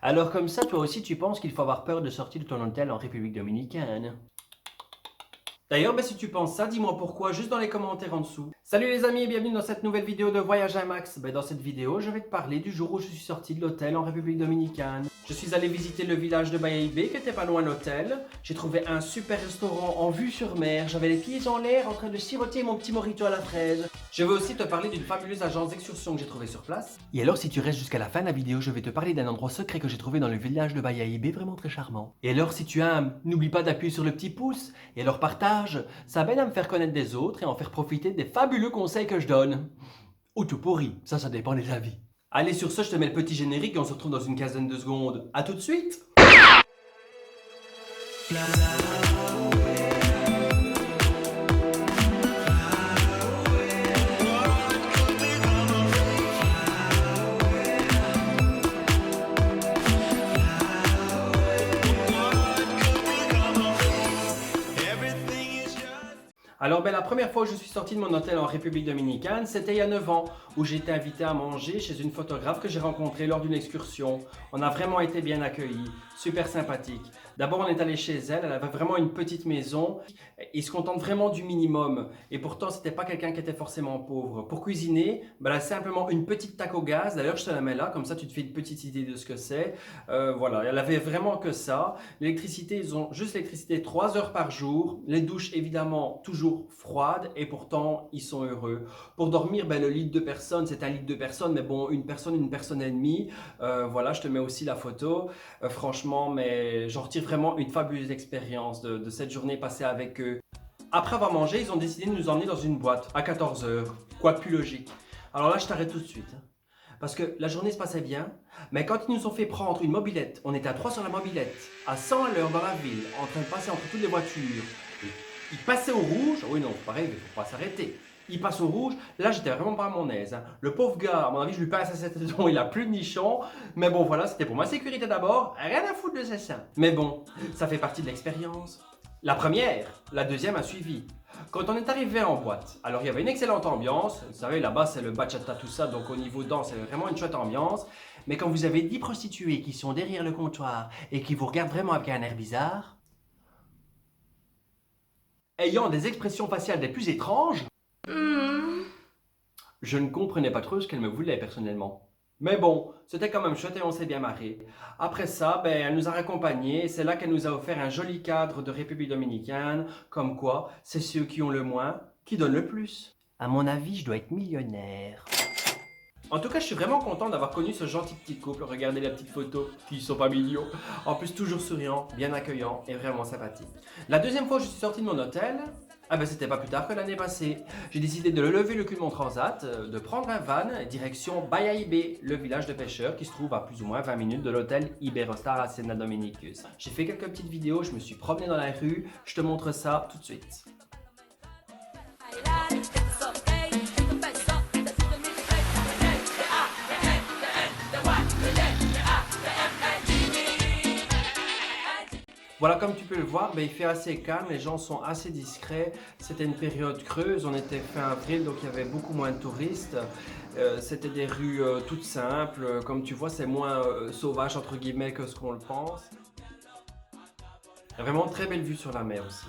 Alors comme ça, toi aussi, tu penses qu'il faut avoir peur de sortir de ton hôtel en République Dominicaine? D'ailleurs, si tu penses ça, dis-moi pourquoi, juste dans les commentaires en dessous. Salut les amis et bienvenue dans cette nouvelle vidéo de Voyage à Max. Dans cette vidéo, je vais te parler du jour où je suis sorti de l'hôtel en République Dominicaine. Je suis allé visiter le village de Bayahibe qui était pas loin de l'hôtel. J'ai trouvé un super restaurant en vue sur mer. J'avais les pieds en l'air en train de siroter mon petit mojito à la fraise. Je veux aussi te parler d'une fabuleuse agence d'excursion que j'ai trouvée sur place. Et alors, si tu restes jusqu'à la fin de la vidéo, je vais te parler d'un endroit secret que j'ai trouvé dans le village de Bayahibe, vraiment très charmant. Et alors, si tu aimes, n'oublie pas d'appuyer sur le petit pouce et alors partage. Ça m'aide à me faire connaître des autres et en faire profiter des fabuleux conseils que je donne. Ou tout pourri, ça dépend des avis. Allez, sur ce, je te mets le petit générique et on se retrouve dans une quinzaine de secondes. A tout de suite! Alors la première fois où je suis sorti de mon hôtel en République Dominicaine, c'était il y a 9 ans, où j'ai été invité à manger chez une photographe que j'ai rencontrée lors d'une excursion. On a vraiment été bien accueillis, super sympathique. D'abord on est allé chez elle, elle avait vraiment une petite maison, il se contente vraiment du minimum. Et pourtant c'était pas quelqu'un qui était forcément pauvre. Pour cuisiner, elle a simplement une petite taque au gaz, d'ailleurs je te la mets là, comme ça tu te fais une petite idée de ce que c'est. Voilà, elle avait vraiment que ça. L'électricité, ils ont juste l'électricité 3 heures par jour, les douches évidemment toujours froides et pourtant ils sont heureux. Pour dormir, le lit de 2 personnes, c'est un lit de 2 personnes, mais bon, une personne et demie. Voilà, je te mets aussi la photo. Franchement, mais j'en retire vraiment une fabuleuse expérience de cette journée passée avec eux. Après avoir mangé, ils ont décidé de nous emmener dans une boîte à 14 heures. Quoi de plus logique? Alors là, je t'arrête tout de suite. Parce que la journée se passait bien, mais quand ils nous ont fait prendre une mobilette, on était à 3 sur la mobilette, à 100 à l'heure dans la ville, en train de passer entre toutes les voitures. Il passait au rouge, oui non, pareil, il ne faut pas s'arrêter. Il passe au rouge, là j'étais vraiment pas à mon aise. Le pauvre gars, à mon avis, je lui passe à cette saison, il a plus de nichon. Mais bon, voilà, c'était pour ma sécurité d'abord, rien à foutre de ses seins. Mais bon, ça fait partie de l'expérience. La première, la deuxième a suivi. Quand on est arrivé en boîte, alors il y avait une excellente ambiance. Vous savez, là-bas c'est le bachata, tout ça, donc au niveau danse, c'est vraiment une chouette ambiance. Mais quand vous avez 10 prostituées qui sont derrière le comptoir et qui vous regardent vraiment avec un air bizarre, ayant des expressions faciales des plus étranges, je ne comprenais pas trop ce qu'elle me voulait personnellement. Mais bon, c'était quand même chouette et on s'est bien marré. Après ça, elle nous a raccompagnés. C'est là qu'elle nous a offert un joli cadre de République Dominicaine. Comme quoi, c'est ceux qui ont le moins qui donnent le plus. À mon avis, je dois être millionnaire. En tout cas, je suis vraiment content d'avoir connu ce gentil petit couple. Regardez la petite photo, ils sont pas mignons. En plus, toujours souriant, bien accueillant et vraiment sympathique. La deuxième fois que je suis sorti de mon hôtel, c'était pas plus tard que l'année passée. J'ai décidé de lever le cul de mon transat, de prendre un van direction Bayahibe, le village de pêcheurs qui se trouve à plus ou moins 20 minutes de l'hôtel Iberostar à Sena Dominicus. J'ai fait quelques petites vidéos, je me suis promené dans la rue, je te montre ça tout de suite. Voilà, comme tu peux le voir, il fait assez calme, les gens sont assez discrets. C'était une période creuse, on était fin avril, donc il y avait beaucoup moins de touristes. C'était des rues toutes simples, comme tu vois, c'est moins sauvage entre guillemets que ce qu'on le pense. Vraiment très belle vue sur la mer aussi.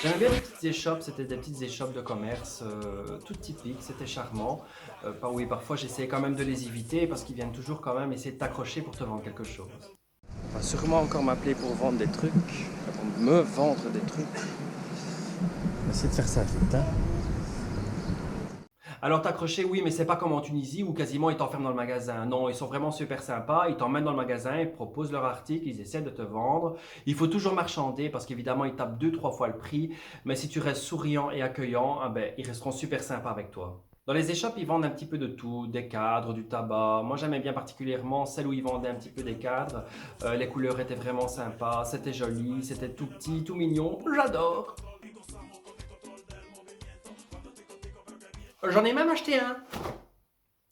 J'aimais bien les petites échoppes, c'était des petites échoppes de commerce, toutes typiques, c'était charmant. Oui, parfois j'essayais quand même de les éviter parce qu'ils viennent toujours quand même essayer de t'accrocher pour te vendre quelque chose. On va sûrement encore m'appeler pour vendre des trucs, pour me vendre des trucs. On va essayer de faire ça vite, hein. Alors t'accrocher, oui, mais c'est pas comme en Tunisie où quasiment ils t'enferment dans le magasin. Non, ils sont vraiment super sympas, ils t'emmènent dans le magasin, ils proposent leur article, ils essaient de te vendre. Il faut toujours marchander parce qu'évidemment ils tapent 2-3 fois le prix, mais si tu restes souriant et accueillant, ils resteront super sympas avec toi. Dans les échoppes, ils vendent un petit peu de tout, des cadres, du tabac. Moi, j'aimais bien particulièrement celle où ils vendaient un petit peu des cadres. Les couleurs étaient vraiment sympas, c'était joli, c'était tout petit, tout mignon. J'adore! J'en ai même acheté un.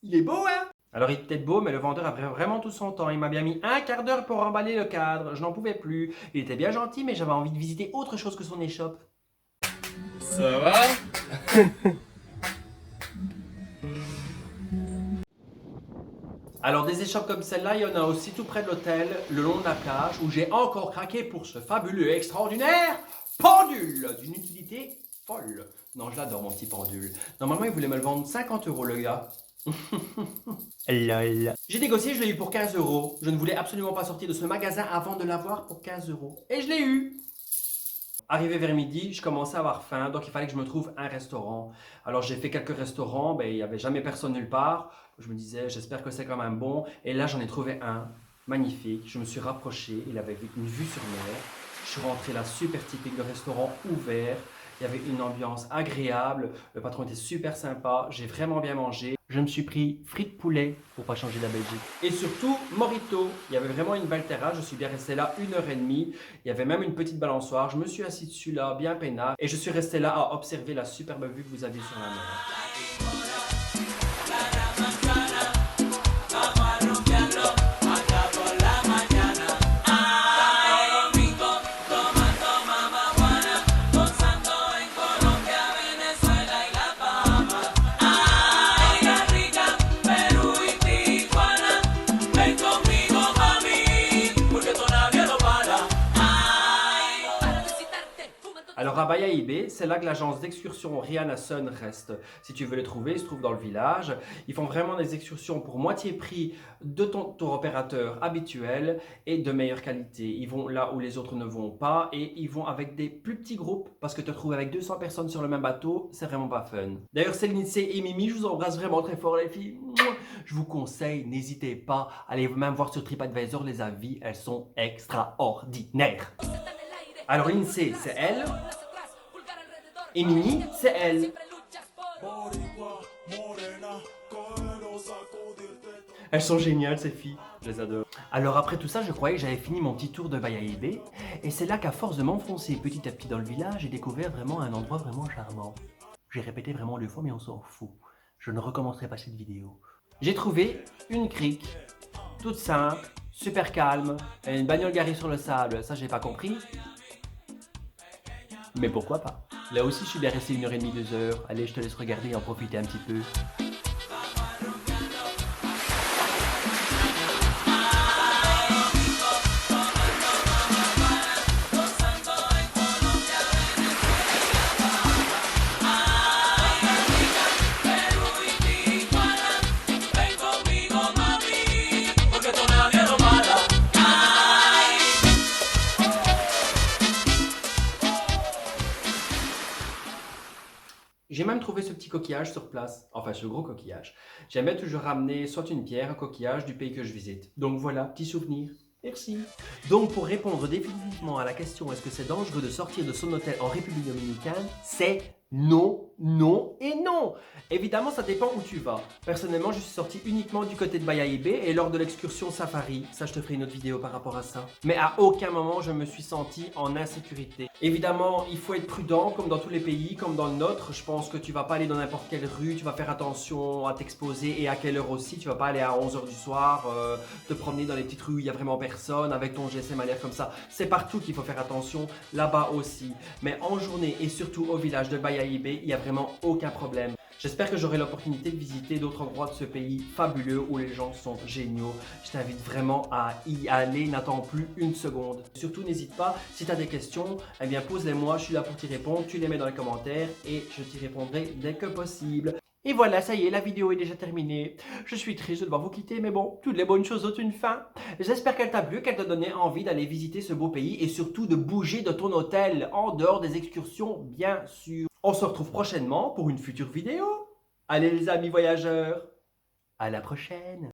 Il est beau, hein? Alors il était beau, mais le vendeur a pris vraiment tout son temps. Il m'a bien mis un quart d'heure pour emballer le cadre. Je n'en pouvais plus. Il était bien gentil, mais j'avais envie de visiter autre chose que son échoppe. Ça va? Alors des échoppes comme celle-là, il y en a aussi tout près de l'hôtel, le long de la plage, où j'ai encore craqué pour ce fabuleux et extraordinaire pendule d'une utilité folle. Non, je l'adore mon petit pendule. Normalement, il voulait me le vendre 50 € le gars. Lol. J'ai négocié, je l'ai eu pour 15 €. Je ne voulais absolument pas sortir de ce magasin avant de l'avoir pour 15 €. Et je l'ai eu. Arrivé vers midi, je commençais à avoir faim, donc il fallait que je me trouve un restaurant. Alors j'ai fait quelques restaurants, il n'y avait jamais personne nulle part. Je me disais, j'espère que c'est quand même bon. Et là, j'en ai trouvé un, magnifique. Je me suis rapproché, il avait une vue sur mer. Je suis rentré là, super typique de restaurant ouvert. Il y avait une ambiance agréable, le patron était super sympa, j'ai vraiment bien mangé. Je me suis pris frites poulet pour pas changer de la Belgique. Et surtout, Morito. Il y avait vraiment une belle terrasse, je suis bien resté là 1h30. Il y avait même une petite balançoire, je me suis assis dessus là, bien peinard. Et je suis resté là à observer la superbe vue que vous aviez sur la mer. Alors à Bayahibe, c'est là que l'agence d'excursion Rihanna Sun reste. Si tu veux les trouver, ils se trouvent dans le village. Ils font vraiment des excursions pour moitié prix de ton tour opérateur habituel et de meilleure qualité. Ils vont là où les autres ne vont pas et ils vont avec des plus petits groupes parce que te retrouver avec 200 personnes sur le même bateau, c'est vraiment pas fun. D'ailleurs, Céline C et Mimi, je vous embrasse vraiment très fort les filles. Je vous conseille, n'hésitez pas, allez même voir sur TripAdvisor les avis, elles sont extraordinaires. Alors Lindsay, c'est elle. Et Mimi, c'est elle. Elles sont géniales ces filles, je les adore. Alors après tout ça, je croyais que j'avais fini mon petit tour de Bayahibe. Et c'est là qu'à force de m'enfoncer petit à petit dans le village, j'ai découvert vraiment un endroit vraiment charmant. J'ai répété vraiment 2 fois, mais on s'en fout. Je ne recommencerai pas cette vidéo. J'ai trouvé une crique, toute simple, super calme, une bagnole garée sur le sable, ça j'ai pas compris. Mais pourquoi pas? Là aussi, je suis bien resté 1h30, 2 heures. Allez, je te laisse regarder et en profiter un petit peu. J'ai même trouvé ce petit coquillage sur place, enfin ce gros coquillage. J'aime bien toujours ramener soit une pierre, un coquillage du pays que je visite. Donc voilà, petit souvenir. Merci. Donc pour répondre définitivement à la question est-ce que c'est dangereux de sortir de son hôtel en République dominicaine, c'est non, non et non. Évidemment, ça dépend où tu vas. Personnellement, je suis sorti uniquement du côté de Bayahibe et lors de l'excursion safari. Ça, je te ferai une autre vidéo par rapport à ça. Mais à aucun moment, je me suis senti en insécurité. Évidemment, il faut être prudent, comme dans tous les pays, comme dans le nôtre. Je pense que tu vas pas aller dans n'importe quelle rue, tu vas faire attention à t'exposer et à quelle heure aussi. Tu vas pas aller à 11 h du soir, te promener dans les petites rues où il y a vraiment personne, avec ton GSM à l'air comme ça. C'est partout qu'il faut faire attention, là-bas aussi. Mais en journée et surtout au village de Bayahibe, il n'y a vraiment aucun problème. J'espère que j'aurai l'opportunité de visiter d'autres endroits de ce pays fabuleux où les gens sont géniaux. Je t'invite vraiment à y aller, n'attends plus une seconde. Surtout n'hésite pas, si tu as des questions, eh bien pose-les-moi, je suis là pour t'y répondre, tu les mets dans les commentaires et je t'y répondrai dès que possible. Et voilà, ça y est, la vidéo est déjà terminée. Je suis triste de devoir vous quitter, mais bon, toutes les bonnes choses ont une fin. J'espère qu'elle t'a plu, qu'elle t'a donné envie d'aller visiter ce beau pays et surtout de bouger de ton hôtel en dehors des excursions, bien sûr. On se retrouve prochainement pour une future vidéo. Allez les amis voyageurs, à la prochaine.